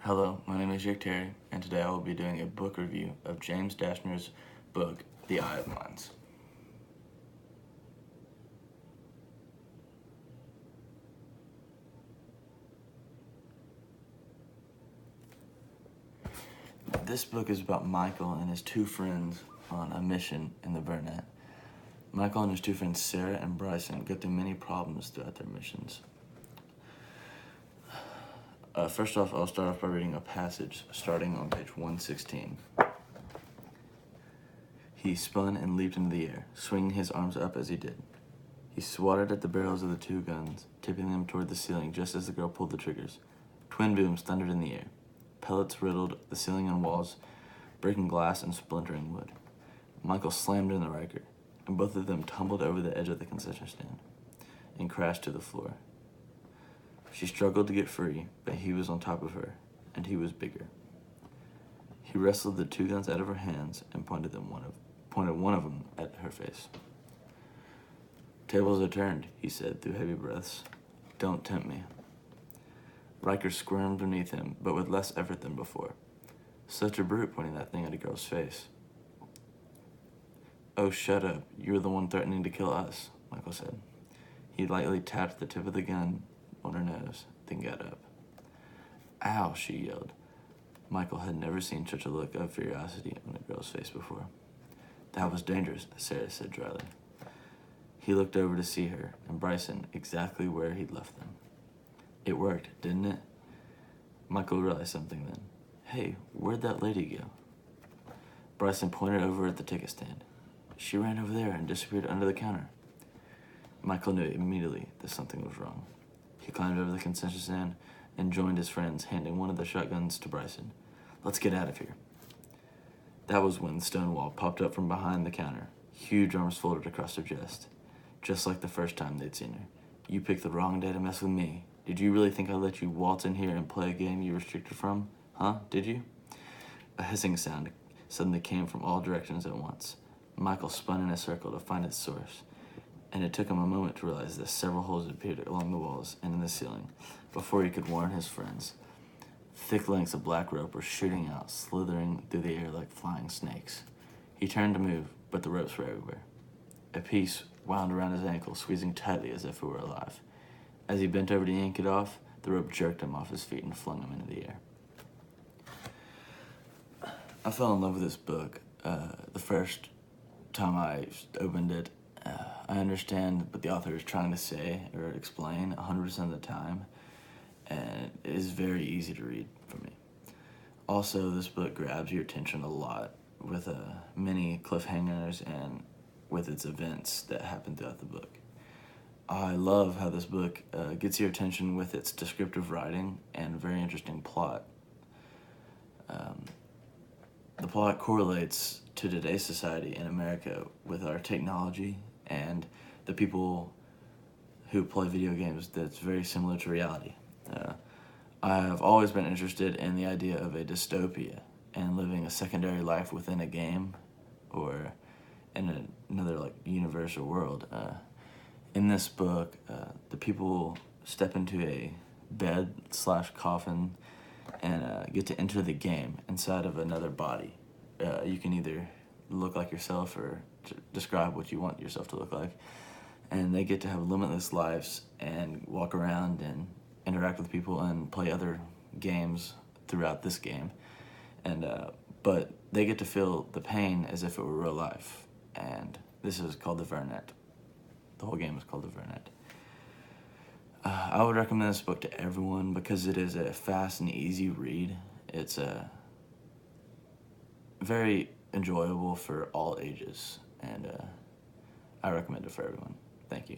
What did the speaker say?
Hello, my name is Jake Terry, and today I will be doing a book review of James Dashner's book, The Eye of Mines. This book is about Michael and his two friends on a mission in the Burnett. Michael and his two friends Sarah and Bryson go through many problems throughout their missions. First off, I'll start off by reading a passage starting on page 116. He spun and leaped into the air, swinging his arms up as he did. He swatted at the barrels of the two guns, tipping them toward the ceiling just as the girl pulled the triggers. Twin booms thundered in the air. Pellets riddled the ceiling and walls, breaking glass and splintering wood. Michael slammed in the Riker, and both of them tumbled over the edge of the concession stand and crashed to the floor. She struggled to get free, but he was on top of her, and he was bigger. He wrestled the two guns out of her hands and pointed one of them at her face. "Tables are turned," he said through heavy breaths. "Don't tempt me." Riker squirmed beneath him, but with less effort than before. Such a brute pointing that thing at a girl's face. "Oh, shut up. You were the one threatening to kill us," Michael said. He lightly tapped the tip of the gun on her nose, then got up. "Ow," she yelled. Michael had never seen such a look of curiosity on a girl's face before. "That was dangerous," Sarah said dryly. He looked over to see her and Bryson exactly where he'd left them. "It worked, didn't it?" Michael realized something then. "Hey, where'd that lady go?" Bryson pointed over at the ticket stand. "She ran over there and disappeared under the counter." Michael knew immediately that something was wrong. He climbed over the concession stand and joined his friends, handing one of the shotguns to Bryson. "Let's get out of here." That was when Stonewall popped up from behind the counter, huge arms folded across her chest, just like the first time they'd seen her. "You picked the wrong day to mess with me. Did you really think I'd let you waltz in here and play a game you restricted from? Huh? Did you?" A hissing sound suddenly came from all directions at once. Michael spun in a circle to find its source, and it took him a moment to realize that several holes had appeared along the walls and in the ceiling before he could warn his friends. Thick lengths of black rope were shooting out, slithering through the air like flying snakes. He turned to move, but the ropes were everywhere. A piece wound around his ankle, squeezing tightly as if it were alive. As he bent over to yank it off, the rope jerked him off his feet and flung him into the air. I fell in love with this book the first time I opened it. I understand what the author is trying to say or explain 100% of the time, and it is very easy to read for me. Also, this book grabs your attention a lot with many cliffhangers and with its events that happen throughout the book. I love how this book gets your attention with its descriptive writing and very interesting plot. The plot correlates to today's society in America with our technology and the people who play video games that's very similar to reality. I have always been interested in the idea of a dystopia and living a secondary life within a game or in another universe or world. In this book, the people step into a bed/coffin and get to enter the game inside of another body. You can either look like yourself or describe what you want yourself to look like. And they get to have limitless lives and walk around and interact with people and play other games throughout this game. But they get to feel the pain as if it were real life. And this is called the Burnett. The whole game is called the Burnett. I would recommend this book to everyone because it is a fast and easy read. It's very enjoyable for all ages, and I recommend it for everyone. Thank you.